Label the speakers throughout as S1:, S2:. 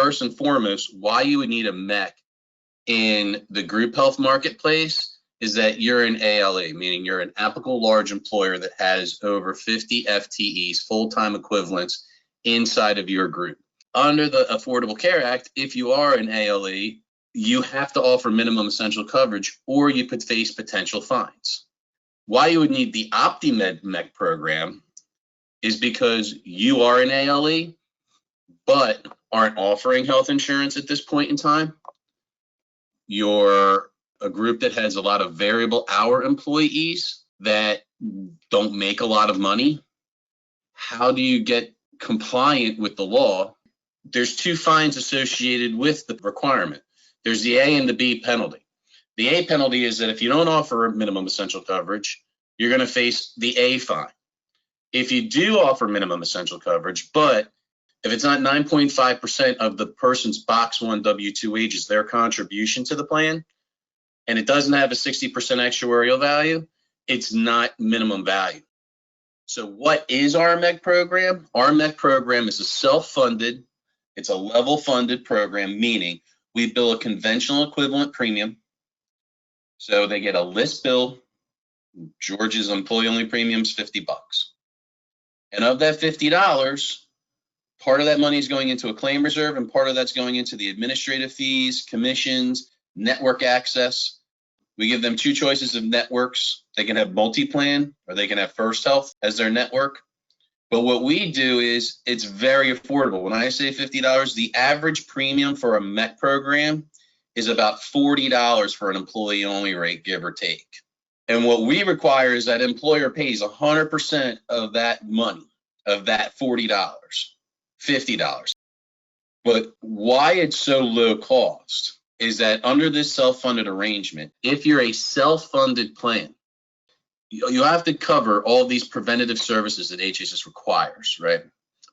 S1: first and foremost, why you would need a MEC in the group health marketplace is that you're an ALE, meaning you're an applicable large employer that has over 50 FTEs, full-time equivalents, inside of your group. Under the Affordable Care Act, if you are an ALE, you have to offer minimum essential coverage or you could face potential fines. Why you would need the OptiMed MEC program is because you are an ALE, but aren't offering health insurance at this point in time. You're a group that has a lot of variable hour employees that don't make a lot of money. How do you get compliant with the law? There's two fines associated with the requirement. There's the A and the B penalty. The A penalty is that if you don't offer minimum essential coverage, you're going to face the A fine. If you do offer minimum essential coverage, but if it's not 9.5% of the person's Box 1 W-2 wages, their contribution to the plan, and it doesn't have a 60% actuarial value, it's not minimum value. So what is our MEC program? Our MEC program is a self-funded, it's a level-funded program, meaning we bill a conventional equivalent premium. So they get a list bill. George's employee-only premium is $50. And of that $50, part of that money is going into a claim reserve, and part of that's going into the administrative fees, commissions, network access. We give them two choices of networks. They can have multi-plan or they can have First Health as their network. But what we do is it's very affordable. When I say $50, the average premium for a MEC program is about $40 for an employee-only rate, give or take. And what we require is that employer pays 100% of that money, of that $40, $50. But why it's so low cost is that under this self-funded arrangement, if you're a self-funded plan, you have to cover all these preventative services that HHS requires, right?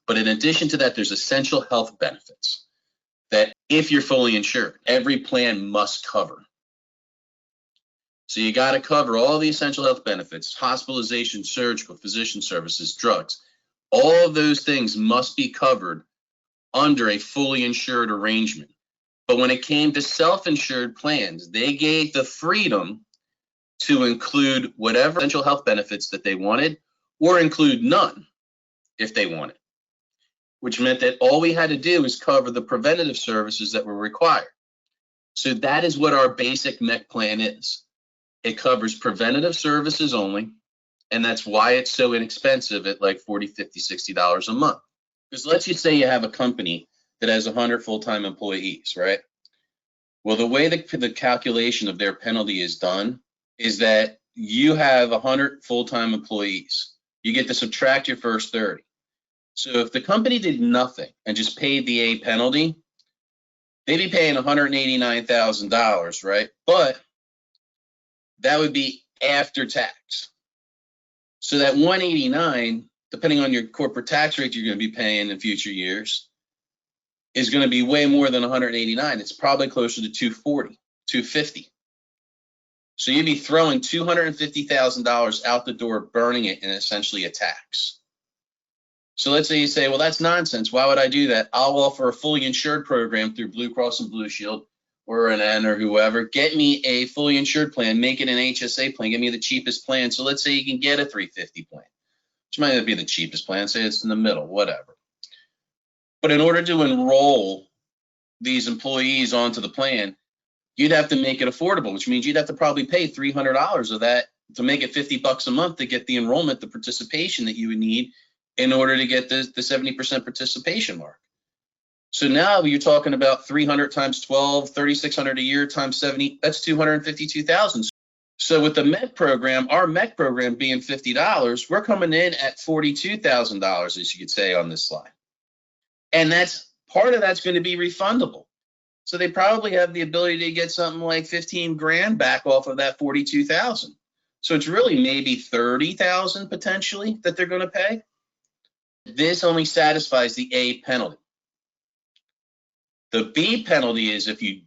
S1: But in addition to that, there's essential health benefits that if you're fully insured, every plan must cover. So you got to cover all the essential health benefits, hospitalization, surgical, physician services, drugs. All of those things must be covered under a fully insured arrangement. But when it came to self-insured plans, they gave the freedom to include whatever essential health benefits that they wanted or include none if they wanted, which meant that all we had to do is cover the preventative services that were required. So that is what our basic MEC plan is. It covers preventative services only, and that's why it's so inexpensive at like $40, $50, $60 a month. Because let's just say you have a company that has 100 full-time employees, right? Well, the way the calculation of their penalty is done is that you have 100 full-time employees. You get to subtract your first 30. So if the company did nothing and just paid the A penalty, they'd be paying $189,000, right? But that would be after tax. So that 189, depending on your corporate tax rate you're going to be paying in future years, is going to be way more than 189. It's probably closer to 240, 250. So you'd be throwing $250,000 out the door, burning it in essentially a tax. So let's say you say, well, that's nonsense. Why would I do that? I'll offer a fully insured program through Blue Cross and Blue Shield or an N or whoever. Get me a fully insured plan, make it an HSA plan, get me the cheapest plan. So let's say you can get a 350 plan, which might not be the cheapest plan, say it's in the middle, whatever. But in order to enroll these employees onto the plan, you'd have to make it affordable, which means you'd have to probably pay $300 of that to make it $50 a month to get the enrollment, the participation that you would need in order to get the 70% participation mark. So now you're talking about 300 times 12, 3,600 a year times 70, that's 252,000. So with the MEC program, our MEC program being $50, we're coming in at $42,000, as you could say on this slide. And that's part of that's going to be refundable. So they probably have the ability to get something like 15 grand back off of that 42,000. So it's really maybe 30,000 potentially that they're going to pay. This only satisfies the A penalty. The B penalty is if you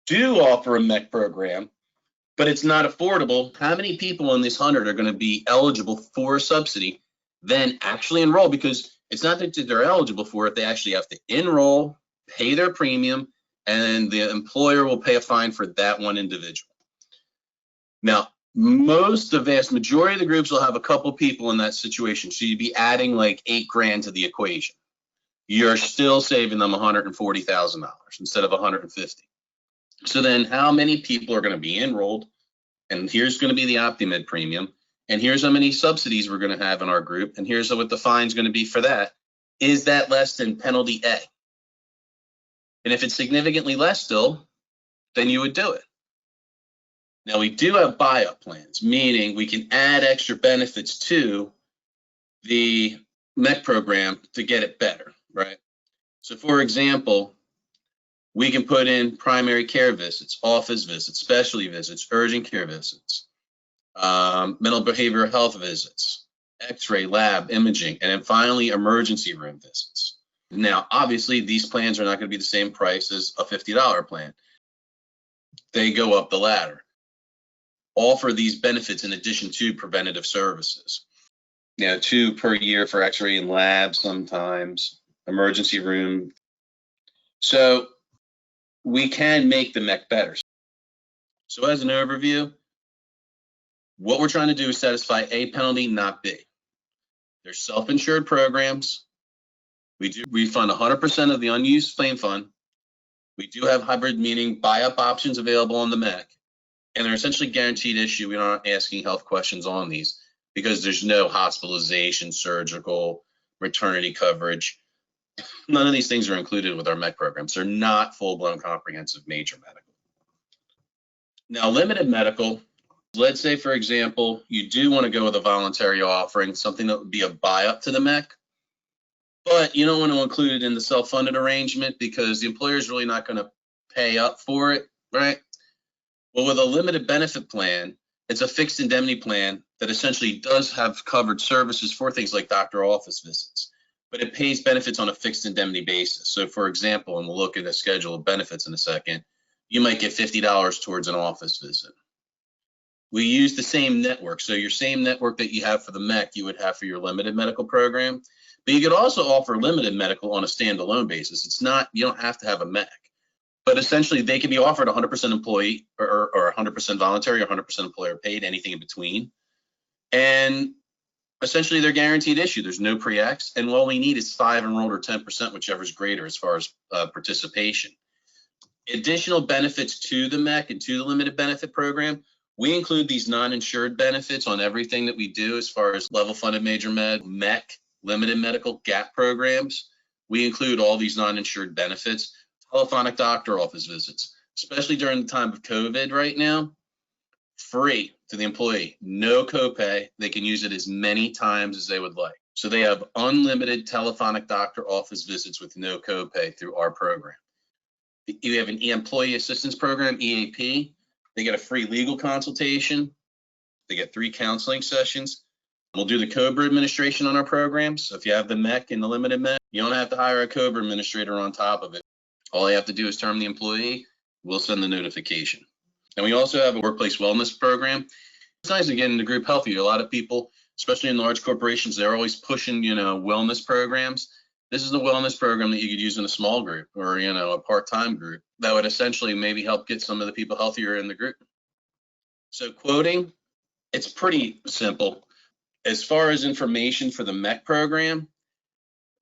S1: do offer a MEC program, but it's not affordable, how many people in this 100 are going to be eligible for a subsidy, then actually enroll? Because it's not that they're eligible for it, they actually have to enroll, pay their premium, and the employer will pay a fine for that one individual. Now, the vast majority of the groups will have a couple people in that situation. So you'd be adding like $8,000 to the equation. You're still saving them $140,000 instead of $150,000. So then how many people are going to be enrolled? And here's going to be the OptiMed premium. And here's how many subsidies we're going to have in our group. And here's what the fine's going to be for that. Is that less than penalty A? And if it's significantly less still, then you would do it. Now, we do have buy-up plans, meaning we can add extra benefits to the MEC program to get it better, right? So, for example, we can put in primary care visits, office visits, specialty visits, urgent care visits, mental behavioral health visits, x-ray, lab, imaging, and then finally emergency room visits. Now, obviously, these plans are not going to be the same price as a $50 plan. They go up the ladder. Offer these benefits in addition to preventative services. Now, 2 per year for x-ray and lab sometimes, emergency room. So we can make the MEC better. So as an overview, what we're trying to do is satisfy A penalty, not B. There's self-insured programs. We do refund 100% of the unused claim fund. We do have hybrid, meaning buy-up options available on the MEC. And they're essentially guaranteed issue. We're not asking health questions on these because there's no hospitalization, surgical, maternity coverage. None of these things are included with our MEC programs. They're not full-blown comprehensive major medical. Now, limited medical, let's say, for example, you do want to go with a voluntary offering, something that would be a buy-up to the MEC, but you don't want to include it in the self-funded arrangement because the employer is really not going to pay up for it, right? Well, with a limited benefit plan, it's a fixed indemnity plan that essentially does have covered services for things like doctor office visits, but it pays benefits on a fixed indemnity basis. So, for example, and we'll look at a schedule of benefits in a second, you might get $50 towards an office visit. We use the same network. So your same network that you have for the MEC, you would have for your limited medical program, but you could also offer limited medical on a standalone basis. It's not, you don't have to have a MEC. But essentially, they can be offered 100% employee or 100% voluntary or 100% employer paid, anything in between. And essentially, they're guaranteed issue. There's no pre-X. And all we need is 5 enrolled or 10%, whichever is greater as far as participation. Additional benefits to the MEC and to the limited benefit program, we include these non-insured benefits on everything that we do as far as level funded major med, MEC, limited medical, GAP programs. We include all these non-insured benefits. Telephonic doctor office visits, especially during the time of COVID right now, free to the employee, no copay. They can use it as many times as they would like. So they have unlimited telephonic doctor office visits with no copay through our program. You have an employee assistance program, EAP. They get a free legal consultation. They get 3 counseling sessions. We'll do the COBRA administration on our programs. So if you have the MEC and the limited MEC, you don't have to hire a COBRA administrator on top of it. All you have to do is term the employee. We'll send the notification. And we also have a workplace wellness program. It's nice to get into group healthy. A lot of people, especially in large corporations, they're always pushing, wellness programs. This is the wellness program that you could use in a small group or, a part-time group that would essentially maybe help get some of the people healthier in the group. So quoting, it's pretty simple. As far as information for the MEC program,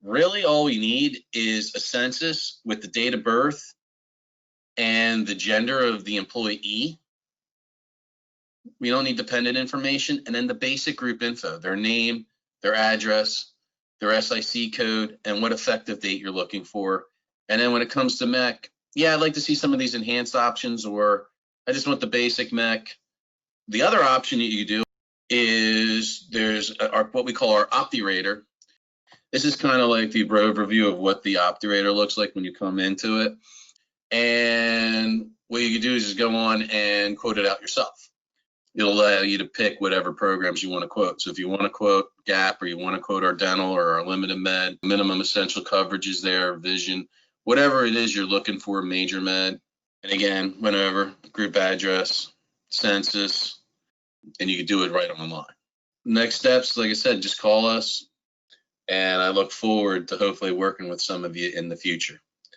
S1: really all we need is a census with the date of birth and the gender of the employee. We don't need dependent information. And then the basic group info, their name, their address, their SIC code, and what effective date you're looking for. And then when it comes to MEC, yeah, I'd like to see some of these enhanced options, or I just want the basic MEC. The other option that you do is there's what we call our OptiRater. This is kind of like the overview of what the OptiRater looks like when you come into it. And what you can do is just go on and quote it out yourself. It'll allow you to pick whatever programs you want to quote. So if you want to quote GAP or you want to quote our dental or our limited med, minimum essential coverage is there, vision, whatever it is you're looking for, major med. And again, whenever, group address, census, and you can do it right online. Next steps, like I said, just call us. And I look forward to hopefully working with some of you in the future.